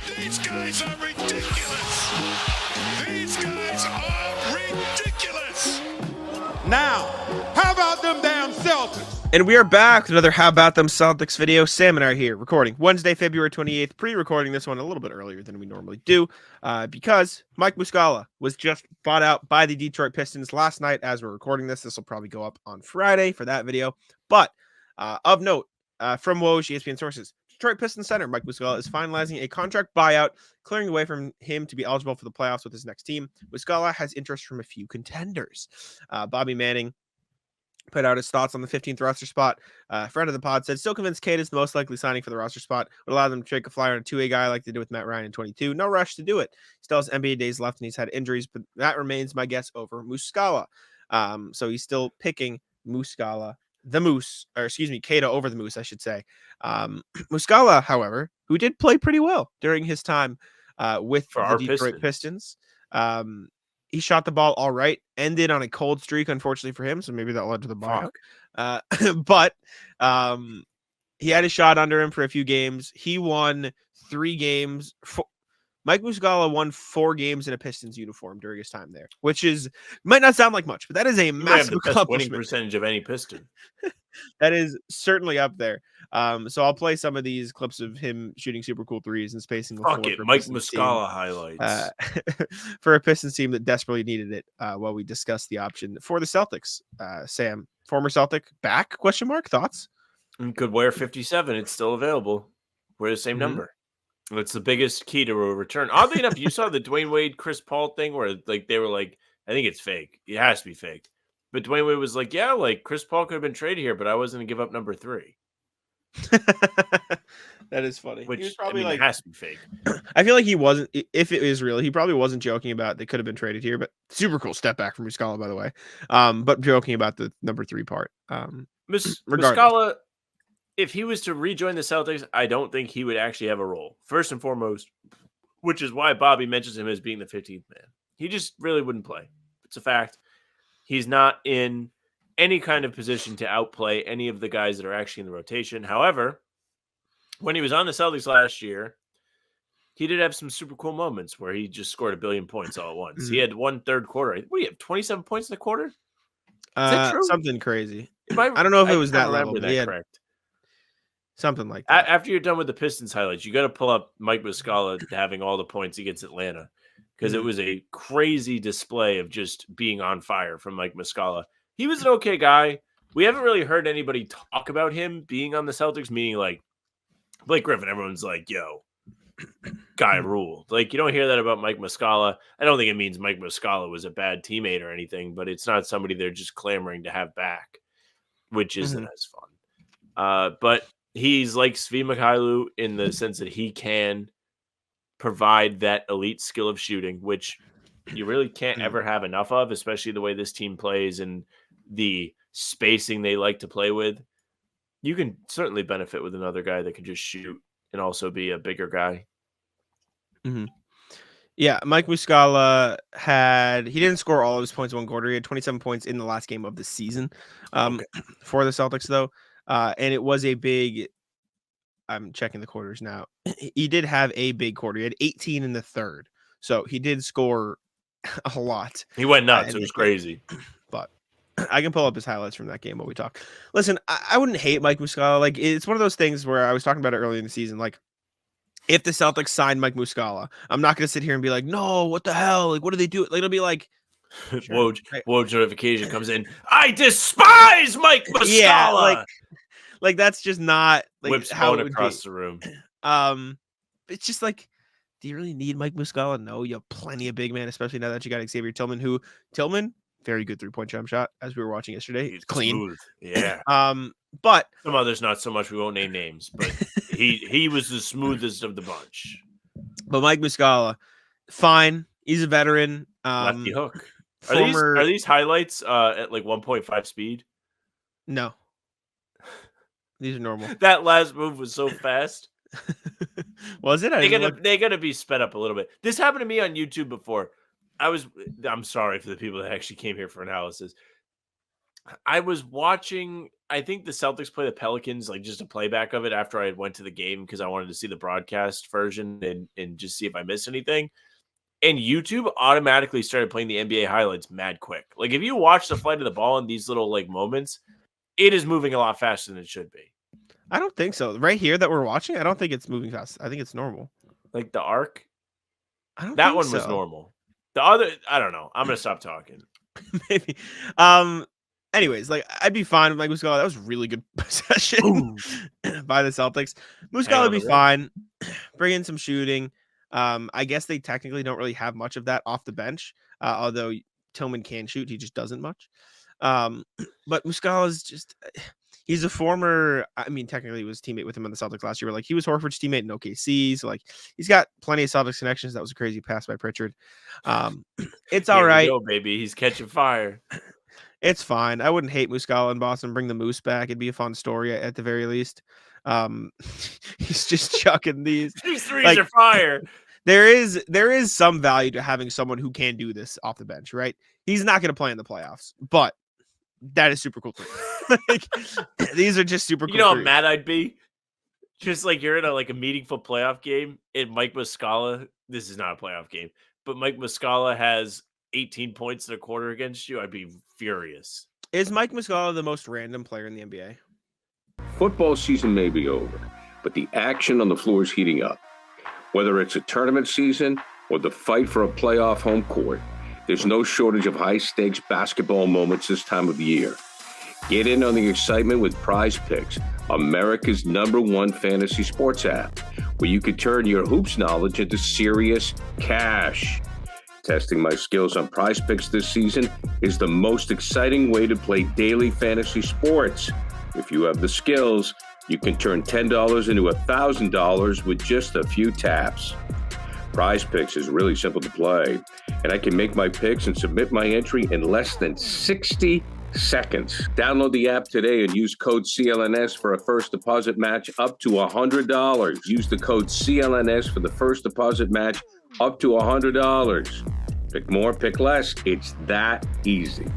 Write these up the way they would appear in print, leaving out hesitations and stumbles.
These guys are ridiculous. These guys are ridiculous. Now, how about them damn Celtics? And we are back with another How About Them Celtics video. Sam and I are here recording Wednesday, February 28th, pre-recording this one a little bit earlier than we normally do because Mike Muscala was just bought out by the Detroit Pistons last night as we're recording this. This will probably go up on Friday for that video. But of note, from Woj, ESPN sources, Detroit Pistons center Mike Muscala is finalizing a contract buyout, clearing the way from him to be eligible for the playoffs with his next team. Muscala has interest from a few contenders. Bobby Manning put out his thoughts on the 15th roster spot. Friend of the pod said, still convinced Cade is the most likely signing for the roster spot. Would allow them to take a flyer on a two-way guy like they did with Matt Ryan in 22. No rush to do it. Still has NBA days left and he's had injuries, but that remains my guess over Muscala. So he's still picking Muscala, the Moose, or excuse me, Keita over the Moose, I should say. Muscala, however, who did play pretty well during his time with the Detroit Pistons. He shot the ball all right, ended on a cold streak, unfortunately for him. So maybe that led to the buyout. But he had a shot under him for a few games. He won 3 games. Mike Muscala won 4 games in a Pistons uniform during his time there, which might not sound like much, but that is a massive accomplishment. Winning percentage of any Piston. That is certainly up there. So I'll play some of these clips of him shooting super cool threes and spacing the floor. Mike Muscala highlights for a Pistons team that desperately needed it. While we discuss the option for the Celtics, Sam, former Celtic, back? ? Thoughts? Could wear 57. It's still available. Wear the same number. It's the biggest key to a return. Oddly enough, you saw the Dwayne Wade, Chris Paul thing where they were like, I think it's fake. It has to be fake. But Dwayne Wade was like, yeah, Chris Paul could have been traded here, but I wasn't going to give up number 3. That is funny. Which, he was probably it has to be fake. I feel like he wasn't, if it is real, he probably wasn't joking about they could have been traded here, but super cool step back from Muscala, by the way. But joking about the number 3 part. Muscala, if he was to rejoin the Celtics, I don't think he would actually have a role. First and foremost, which is why Bobby mentions him as being the 15th man. He just really wouldn't play. It's a fact. He's not in any kind of position to outplay any of the guys that are actually in the rotation. However, when he was on the Celtics last year, he did have some super cool moments where he just scored 1 billion points all at once. He had 1/3 quarter. What do you have, 27 points in the quarter? Is that true? Something crazy. I don't know if it was that level. But that correct. Something like that. After you're done with the Pistons highlights, you got to pull up Mike Muscala having all the points against Atlanta because it was a crazy display of just being on fire from Mike Muscala. He was an okay guy. We haven't really heard anybody talk about him being on the Celtics, meaning like Blake Griffin. Everyone's like, yo, guy ruled. You don't hear that about Mike Muscala. I don't think it means Mike Muscala was a bad teammate or anything, but it's not somebody they're just clamoring to have back, which isn't as fun. But he's like Svi Mikhailu in the sense that he can provide that elite skill of shooting, which you really can't ever have enough of, especially the way this team plays and the spacing they like to play with. You can certainly benefit with another guy that can just shoot and also be a bigger guy. Yeah, Mike Muscala he didn't score all of his points in one quarter. He had 27 points in the last game of the season for the Celtics, though. And it was a big, I'm checking the quarters now. He did have a big quarter. He had 18 in the third. So he did score a lot. He went nuts. It was crazy. But I can pull up his highlights from that game while we talk. Listen, I wouldn't hate Mike Muscala. It's one of those things where I was talking about it earlier in the season. If the Celtics signed Mike Muscala, I'm not going to sit here and be like, no, what the hell? What do they do? It'll be like, sure. Woj notification comes in. I despise Mike Muscala. Yeah, that's just not whips how it would across be. The room. It's just do you really need Mike Muscala? No, you have plenty of big man, especially now that you got Xavier Tillman. Tillman, very good 3-point jump shot, as we were watching yesterday. He's clean. Smooth. Yeah. But some others not so much. We won't name names, but he was the smoothest of the bunch. But Mike Muscala, fine. He's a veteran. Lefty hook. Are these highlights at 1.5 speed? No. These are normal. That last move was so fast. Was it? They gotta be sped up a little bit. This happened to me on YouTube before. I'm sorry for the people that actually came here for analysis. I was watching, I think the Celtics play the Pelicans, like just a playback of it after I went to the game because I wanted to see the broadcast version and just see if I missed anything. And YouTube automatically started playing the NBA highlights mad quick. Like if you watch the flight of the ball in these little like moments, it is moving a lot faster than it should be. I don't think so. Right here that we're watching, I don't think it's moving fast. I think it's normal. Like the arc, I don't that think one was so. normal. The other, I don't know. I'm gonna stop talking. Maybe. Anyways, like I'd be fine with Mike Muscala. That was really good possession by the Celtics. Muscala would be fine. Bring in some shooting. I guess they technically don't really have much of that off the bench. Although Tillman can shoot, he just doesn't much. But Muscala is just he's a former, I mean, technically he was a teammate with him on the Celtics last year, but like he was Horford's teammate in OKC. So like he's got plenty of Celtics connections. That was a crazy pass by Pritchard. It's all right. Go, baby. He's catching fire. It's fine. I wouldn't hate Muscala in Boston. Bring the Moose back. It'd be a fun story at the very least. He's just chucking these. These threes are fire. There is some value to having someone who can do this off the bench, right? He's not going to play in the playoffs, but that is super cool. Like, these are just super cool. You know how mad I'd be? Just like you're in a meaningful playoff game and Mike Muscala, this is not a playoff game, but Mike Muscala has 18 points in a quarter against you, I'd be furious. Is Mike Muscala the most random player in the NBA? Football season may be over, but the action on the floor is heating up. Whether it's a tournament season or the fight for a playoff home court, there's no shortage of high-stakes basketball moments this time of year. Get in on the excitement with PrizePicks, America's #1 fantasy sports app, where you can turn your hoops knowledge into serious cash. Testing my skills on PrizePicks this season is the most exciting way to play daily fantasy sports. If you have the skills, you can turn $10 into $1,000 with just a few taps. PrizePicks is really simple to play, and I can make my picks and submit my entry in less than 60 seconds. Download the app today and use code CLNS for a first deposit match up to $100. Use the code CLNS for the first deposit match up to $100. Pick more, pick less. It's that easy.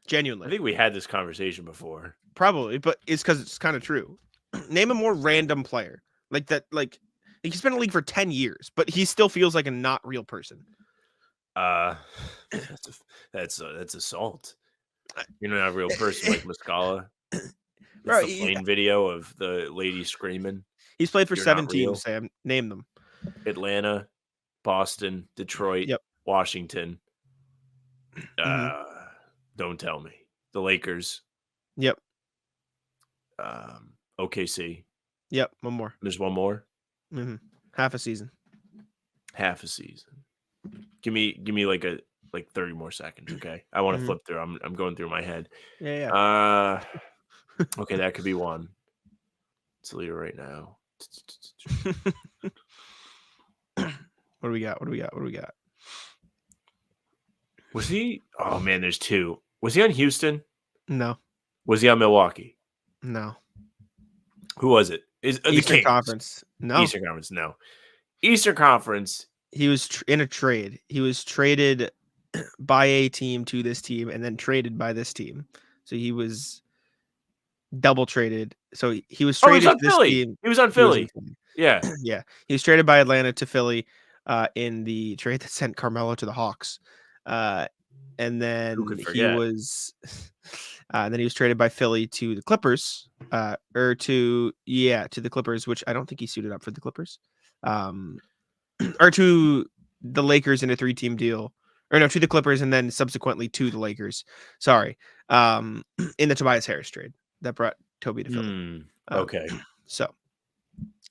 Genuinely. I think we had this conversation before. Probably, but it's because it's kind of true. Name a more random player like that. Like he's been in the league for 10 years, but he still feels like a not real person. That's assault. You're not a real person like Muscala. Bro, the plain video of the lady screaming. He's played for 7 teams, Sam. Name them. Atlanta, Boston, Detroit, Washington. Don't tell me. The Lakers. Yep. OKC. Yep. One more. There's one more. Mm-hmm. Half a season. Give me like 30 more seconds, okay? I want to flip through. I'm going through my head. Yeah. Okay, that could be one. Let's leave it right now. What do we got? Was he? Oh man, there's two. Was he on Houston? No. Was he on Milwaukee? No. Who was it? Is Eastern Conference? No. Eastern Conference? No. Eastern Conference. He was in a trade. He was traded by a team to this team, and then traded by this team. So he was double traded. So he was traded to this team. He was on Philly. Yeah. Yeah. He was traded by Atlanta to Philly in the trade that sent Carmelo to the Hawks. And then he was traded by Philly to the Clippers, to the Clippers, which I don't think he suited up for the Clippers, or to the Lakers in a 3-team deal, or no, to the Clippers and then subsequently to the Lakers. Sorry, in the Tobias Harris trade that brought Toby to Philly. Okay. So,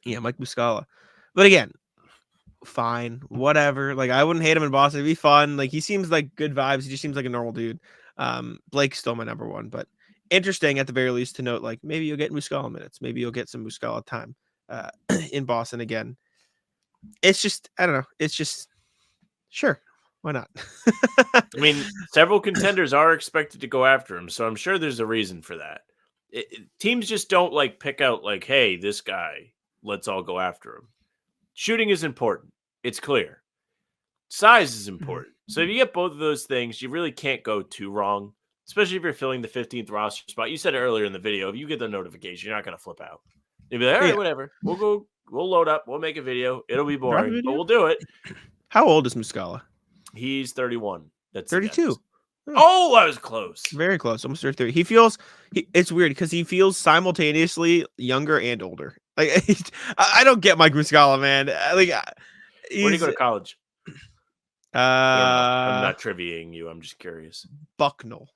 yeah, Mike Muscala, but again, fine, whatever. Like I wouldn't hate him in Boston. It'd be fun. Like he seems like good vibes. He just seems like a normal dude. Blake's still my number one, but interesting at the very least to note, like maybe you'll get Muscala minutes. Maybe you'll get some Muscala time in Boston again. It's just, I don't know. It's just, sure. Why not? I mean, several contenders are expected to go after him, so I'm sure there's a reason for that. Teams just don't like pick out like, hey, this guy, let's all go after him. Shooting is important. It's clear. Size is important. So if you get both of those things, you really can't go too wrong, especially if you're filling the 15th roster spot. You said it earlier in the video. If you get the notification, you're not going to flip out. You'll be like, all right, Yeah. whatever. We'll load up. We'll make a video. It'll be Drop a boring, but video? we'll do it. How old is Muscala? He's 31. That's the 32. guess. Oh, I was close. Very close. Almost 33. He feels it's weird because he feels simultaneously younger and older. Like I don't get Mike Muscala, man. Like Where did he go to college? I'm not triviaing you. I'm just curious. Bucknell.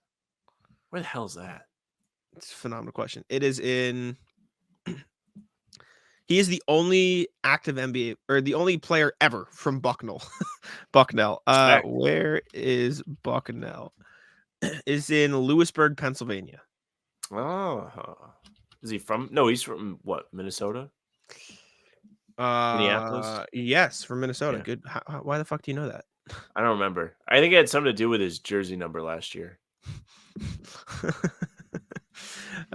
Where the hell is that? It's a phenomenal question. It is in. He is the only active NBA or the only player ever from Bucknell. Bucknell. Where is Bucknell? Is in Lewisburg, Pennsylvania. Oh, is he from? No, he's from what? Minnesota. Minneapolis. Yes, from Minnesota. Yeah. Good. Why the fuck do you know that? I don't remember. I think it had something to do with his jersey number last year.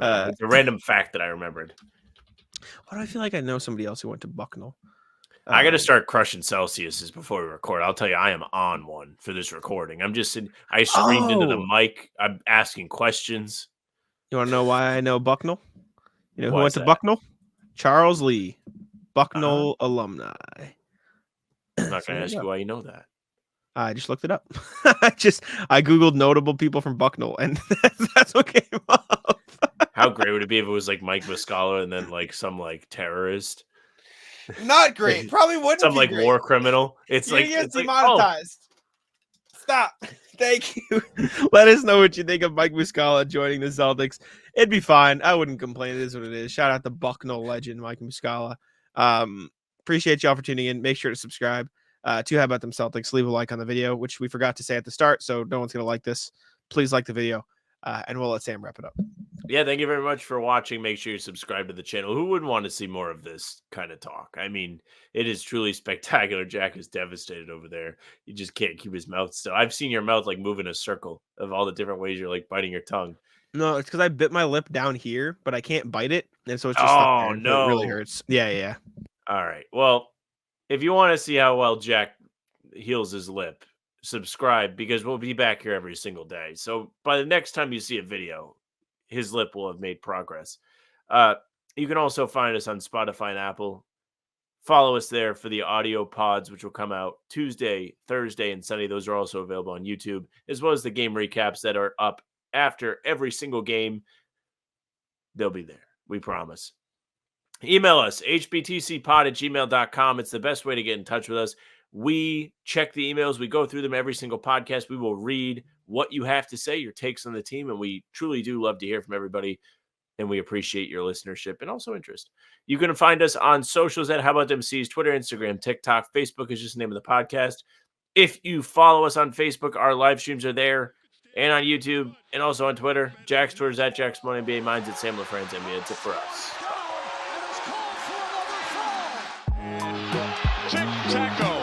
It's a random fact that I remembered. Why do I feel like I know somebody else who went to Bucknell? I got to start crushing Celsiuses before we record. I'll tell you, I am on one for this recording. I'm just I screamed into the mic. I'm asking questions. You want to know why I know Bucknell? You know who Why went is to that? Bucknell? Charles Lee, Bucknell alumni. I'm not going to ask you why you know that. I just looked it up. I Googled notable people from Bucknell, and that's what came up. How great would it be if it was like Mike Muscala and then like some like terrorist? Not great. Probably wouldn't Some be like great. war criminal. It's You like get it's like, demonetized. Stop. Thank you. Let us know what you think of Mike Muscala joining the Celtics. It'd be fine. I wouldn't complain. It is what it is. Shout out to Bucknell legend Mike Muscala. Appreciate y'all for tuning in. Make sure to subscribe to How About Them Celtics. Leave a like on the video, which we forgot to say at the start, so no one's going to like this. Please like the video, and we'll let Sam wrap it up. Yeah, thank you very much for watching. Make sure you subscribe to the channel. Who wouldn't want to see more of this kind of talk? I mean, it is truly spectacular. Jack is devastated over there. He just can't keep his mouth still. I've seen your mouth like move in a circle of all the different ways you're like biting your tongue. No, it's because I bit my lip down here, but I can't bite it, and so it's just Oh, stuck there. no. It really hurts. Yeah. All right. Well, if you want to see how well Jack heals his lip, subscribe because we'll be back here every single day. So by the next time you see a video, his lip will have made progress. You can also find us on Spotify and Apple. Follow us there for the audio pods, which will come out Tuesday, Thursday, and Sunday. Those are also available on YouTube, as well as the game recaps that are up after every single game. They'll be there. We promise. Email us, hbtcpod@gmail.com. It's the best way to get in touch with us. We check the emails. We go through them every single podcast. We will read what you have to say, your takes on the team, and we truly do love to hear from everybody, and we appreciate your listenership and also interest. You can find us on socials at How About Them C's, Twitter, Instagram, TikTok. Facebook is just the name of the podcast. If you follow us on Facebook, our live streams are there, and on YouTube, and also on Twitter. Jack's Twitter is at Jack's Money NBA. Mine's at Sam LaFrance NBA. That's it for us. Tic-tac-toe.